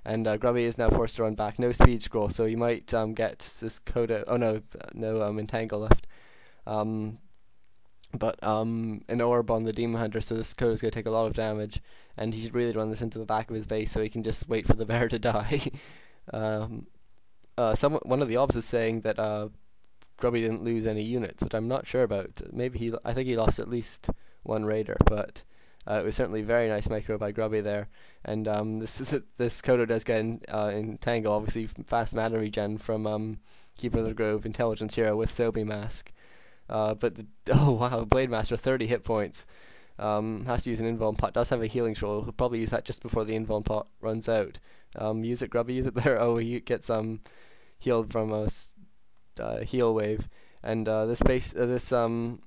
and Grubby is now forced to run back. No speed scroll, so he might get this coda. Oh no, no entangle left. Um, but an orb on the Demon Hunter, so this coda is going to take a lot of damage, and he should really run this into the back of his base so he can just wait for the bear to die. One of the obs is saying that Grubby didn't lose any units, which I'm not sure about. Maybe I think he lost at least one raider, but it was certainly very nice micro by Grubby there. And this Kodo does get entangle, obviously fast mana regen from Keeper of the Grove, Intelligence Hero with Sobi Mask. Oh wow, Blade Master 30 hit points. Has to use an invuln pot. Does have a healing scroll. He'll probably use that just before the invuln pot runs out. Use it, Grubby. Use it there. Oh, he gets healed from a heal wave, and there's the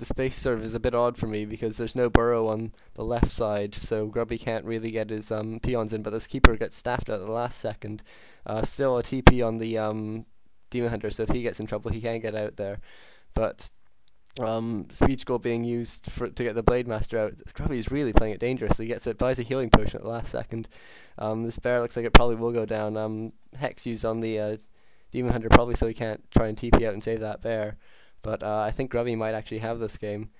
space sort of is a bit odd for me because there's no burrow on the left side, so Grubby can't really get his peons in. But this keeper gets staffed at the last second. Still a TP on the Demon Hunter, so if he gets in trouble, he can get out there. But speed scroll being used to get the Blade Master out. Grubby's really playing it dangerously. Buys a healing potion at the last second. This bear looks like it probably will go down. Hex used on the Demon Hunter probably so he can't try and TP out and save that bear. But I think Grubby might actually have this game.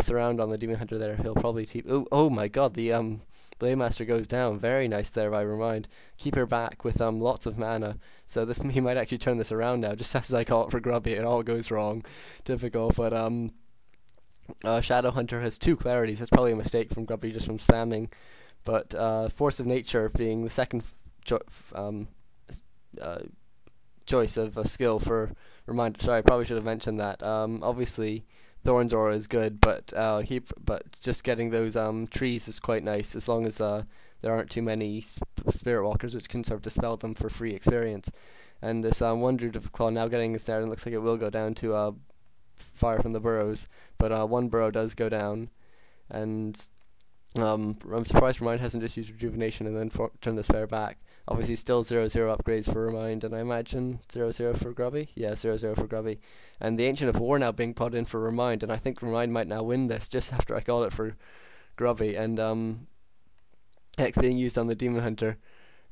Surround on the Demon Hunter there. He'll probably TP. Oh my god, the Blade Master goes down. Very nice there by Remind. Keep her back with lots of mana. So he might actually turn this around now. Just as I call it for Grubby, it all goes wrong. Typical. But Shadow Hunter has 2 clarities. That's probably a mistake from Grubby just from spamming. But Force of Nature being the second choice of a skill for Remind. Sorry, I probably should have mentioned that. Obviously, Thorn's Aura is good, but just getting those trees is quite nice as long as there aren't too many Spirit Walkers, which can sort of dispel them for free experience. And this Wonder of Claw now getting a snare, and looks like it will go down to fire from the burrows, but one burrow does go down, and I'm surprised Remind hasn't just used Rejuvenation and then turn the spare back. Obviously still 0-0 upgrades for Remind, and I imagine 0-0 for Grubby? Yeah, 0-0 for Grubby. And the Ancient of War now being put in for Remind, and I think Remind might now win this just after I called it for Grubby. And Hex being used on the Demon Hunter,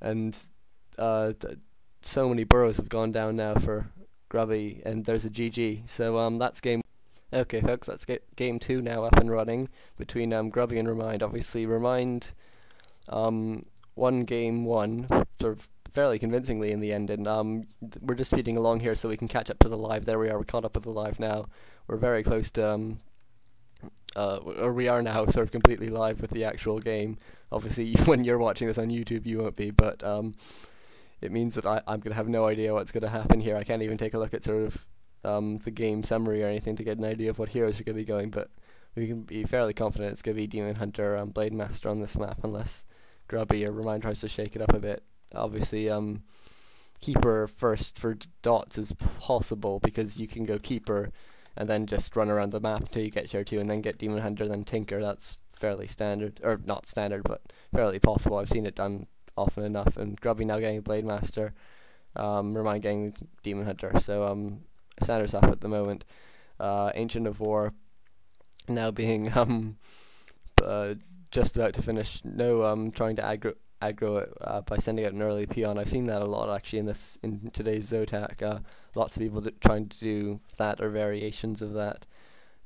and so many burrows have gone down now for Grubby, and there's a GG. So that's game. Okay, folks, let's get game 2 now up and running between Grubby and Remind. Obviously, Remind won game 1 sort of fairly convincingly in the end, and we're just speeding along here so we can catch up to the live. There we are, we're caught up with the live now. We're very close to, or we are now sort of completely live with the actual game. Obviously, when you're watching this on YouTube, you won't be, but it means that I'm going to have no idea what's going to happen here. I can't even take a look at sort of the game summary or anything to get an idea of what heroes are going to be going, but we can be fairly confident it's going to be Demon Hunter and Blade Master on this map, unless Grubby or Remind tries to shake it up a bit. Obviously, Keeper first for dots is possible, because you can go Keeper and then just run around the map until you get tier 2 and then get Demon Hunter, then Tinker. That's fairly standard, or not standard, but fairly possible. I've seen it done often enough. And Grubby now getting Blade Master, Remind getting Demon Hunter. So Sanders up at the moment. Ancient of War now being just about to finish. No trying to aggro it by sending out an early peon. I've seen that a lot actually in today's Zotac. Lots of people trying to do that or variations of that.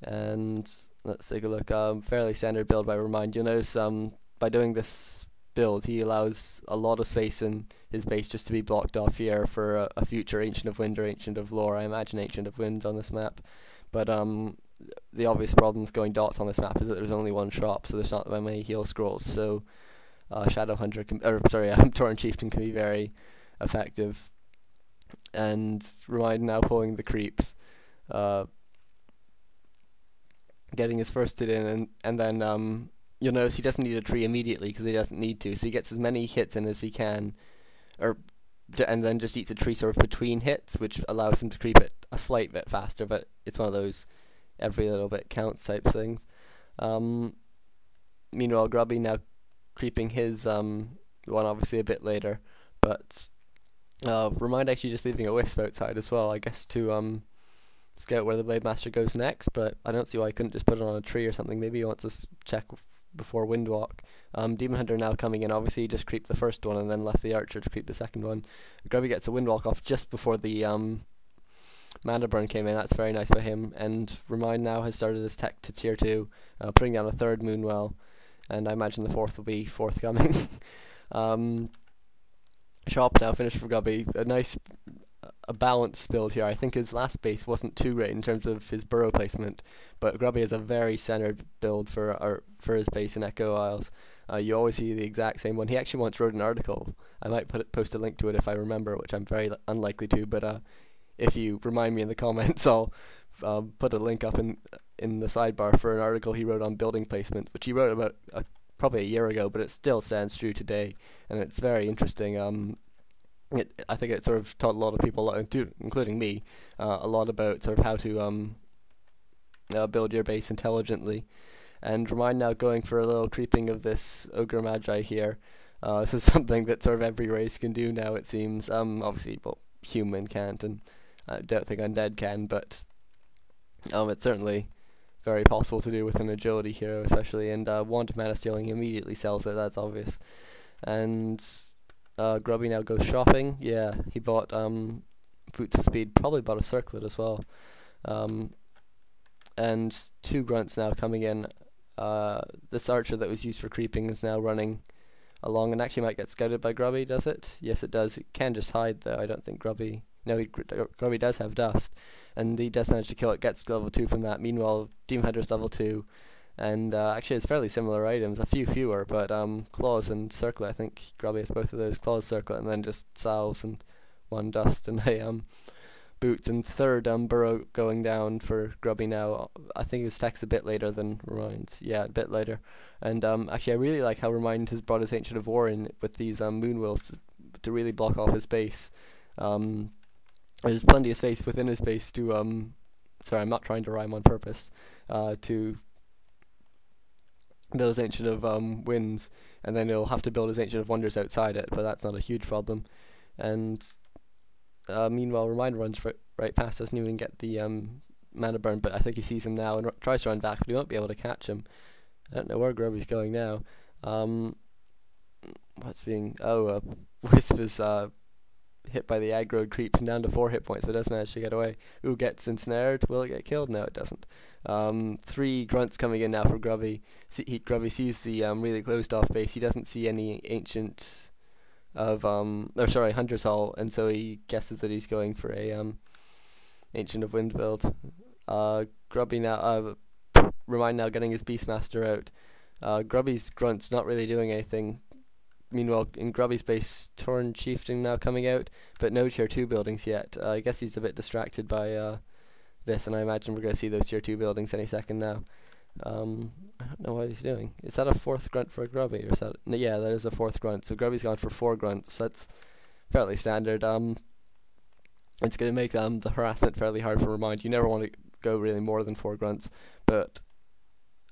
And let's take a look. Fairly standard build by Remind. You'll notice by doing this build, he allows a lot of space in his base just to be blocked off here for a future Ancient of Wind or Ancient of Lore. I imagine Ancient of Wind's on this map, but the obvious problem with going dots on this map is that there's only one shop, so there's not that many heal scrolls. So Shadow Hunter Torrent Chieftain can be very effective. And Remind now pulling the creeps, getting his first hit in, and then you'll notice he doesn't need a tree immediately because he doesn't need to, so he gets as many hits in as he can, and then just eats a tree sort of between hits, which allows him to creep it a slight bit faster, but it's one of those every little bit counts type things. Meanwhile, Grubby now creeping his one obviously a bit later, but Remind actually just leaving a wisp outside as well, I guess to scout where the Blade Master goes next, but I don't see why he couldn't just put it on a tree or something. Maybe he wants to check before Windwalk. Demon Hunter now coming in. Obviously, he just creeped the first one and then left the Archer to creep the second one. Grubby gets a Windwalk off just before the Mana Burn came in. That's very nice by him. And Remind now has started his tech to tier 2, putting down a third Moonwell, and I imagine the fourth will be forthcoming. Shop now finished for Grubby. A balanced build here. I think his last base wasn't too great in terms of his burrow placement, but Grubby has a very centered build for his base in Echo Isles. You always see the exact same one. He actually once wrote an article. I might post a link to it if I remember, which I'm very unlikely to, but if you remind me in the comments, I'll put a link up in the sidebar for an article he wrote on building placement, which he wrote about probably a year ago, but it still stands true today, and it's very interesting. I think it sort of taught a lot of people, including me, a lot about sort of how to build your base intelligently. And Remind now going for a little creeping of this Ogre Magi here. This is something that sort of every race can do now, it seems. Obviously, well, human can't, and I don't think undead can, but it's certainly very possible to do with an agility hero, especially. And Wand of Mana Stealing immediately sells it, that's obvious. And Grubby now goes shopping. Yeah, he bought Boots of Speed, probably bought a Circlet as well. And 2 Grunts now coming in. This Archer that was used for creeping is now running along and actually might get scouted by Grubby, does it? Yes, it does. It can just hide, though. I don't think Grubby... No, Grubby does have Dust, and he does manage to kill it, gets level 2 from that. Meanwhile, Demon Hunter's level 2, and actually it's fairly similar items, a few fewer, but Claws and Circlet, I think Grubby has both of those, Claws, Circlet, and then just Salves and 1 Dust and a Boots, and third Burrow going down for Grubby now. I think his tech's a bit later than Remind's. Yeah, a bit later. And actually I really like how Remind has brought his Ancient of War in with these Moonwills to really block off his base. There's plenty of space within his base to sorry, I'm not trying to rhyme on purpose, to build his Ancient of Winds, and then he'll have to build his Ancient of Wonders outside it, but that's not a huge problem. And meanwhile, Remind runs right past us, doesn't even get the Mana Burn, but I think he sees him now and tries to run back, but he won't be able to catch him. I don't know where Grubby's going now. Wisp is hit by the aggro, creeps and down to 4 hit points, but does manage to get away. Ooh, gets ensnared. Will it get killed? No, it doesn't. 3 Grunts coming in now for Grubby. Grubby sees the really closed off base. He doesn't see any Ancient of Hunter's Hall, and so he guesses that he's going for a Ancient of Wind build. Grubby now Remind now getting his Beastmaster out. Grubby's Grunt's not really doing anything. Meanwhile, in Grubby's base, Torn Chieftain now coming out, but no tier 2 buildings yet. I guess he's a bit distracted by this, and I imagine we're going to see those tier 2 buildings any second now. I don't know what he's doing. Is that a 4th Grunt for Grubby? Or is that... No, yeah, that is a 4th Grunt. So Grubby's gone for 4 Grunts. That's fairly standard. It's going to make the harassment fairly hard for Remind. You never want to go really more than 4 Grunts, but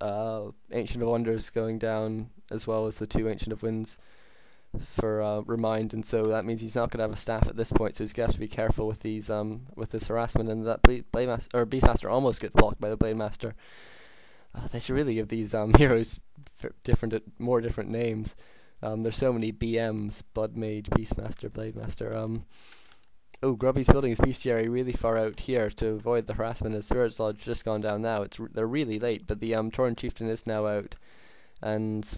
Ancient of Wonders going down, as well as the 2 Ancient of Winds for Remind, and so that means he's not going to have a staff at this point, so he's going to have to be careful with these with this harassment. And that Beastmaster almost gets blocked by the Blademaster. They should really give these heroes more different names. There's so many BMs: Blood Mage, Beastmaster, Blademaster. Oh, Grubby's building his bestiary really far out here to avoid the harassment. His Spirit's Lodge just gone down now. They're really late, but the Torn Chieftain is now out, and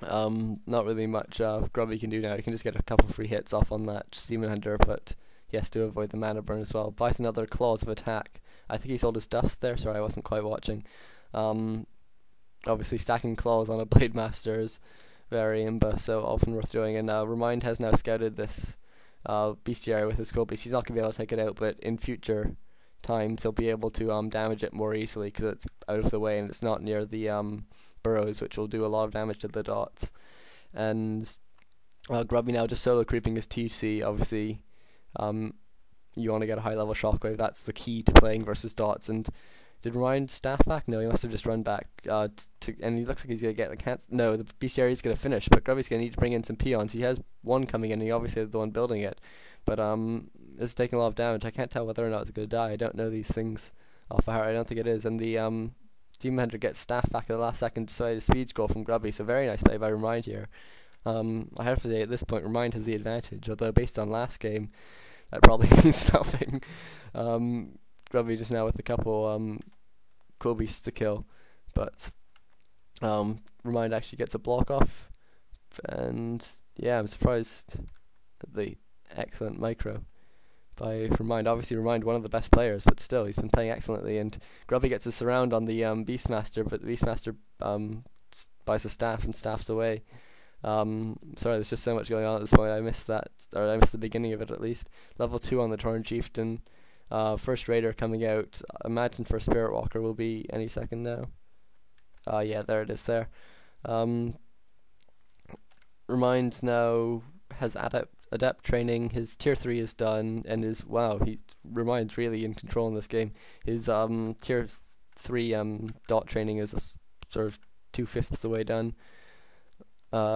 not really much Grubby can do now. He can just get a couple free hits off on that Demon Hunter, but he has to avoid the Mana Burn as well. Buys another Claws of Attack. I think he sold his Dust there. Sorry, I wasn't quite watching. Obviously, stacking Claws on a Blademaster is very imba, so often worth doing. And Remind has now scouted this bestiary with his Skull Beast. He's not going to be able to take it out, but in future times he'll be able to damage it more easily because it's out of the way and it's not near the burrows, which will do a lot of damage to the dots. And Grubby now just solo creeping his TC. Obviously, you want to get a high level shockwave. That's the key to playing versus dots. And did Remind staff back? No, he must have just run back. And he looks like he's going to get the cancer. No, the bestiary is going to finish, but Grubby's going to need to bring in some peons. He has 1 coming in, and he obviously is the one building it. But it's taking a lot of damage. I can't tell whether or not it's going to die. I don't know these things off by heart. I don't think it is. And the Demon Hunter gets staff back at the last second despite a speed goal from Grubby, so very nice play by Remind here. I have to say at this point Remind has the advantage, although based on last game that probably means nothing. Grubby just now with a couple cool beasts to kill, but Remind actually gets a block off, and yeah, I'm surprised at the excellent micro by Remind. Obviously Remind one of the best players, but still he's been playing excellently, and Grubby gets a surround on the Beastmaster, but the Beastmaster buys a staff and staffs away. Sorry, there's just so much going on at this point. I missed that, or I missed the beginning of it at least. Level 2 on the Torn Chieftain. First Raider coming out. Imagine for Spirit Walker will be any second now. Yeah, there it is there. Remind now has adept training. His tier 3 is done, and he Remind's really in control in this game. His tier 3 dot training is sort of 2/5 the way done.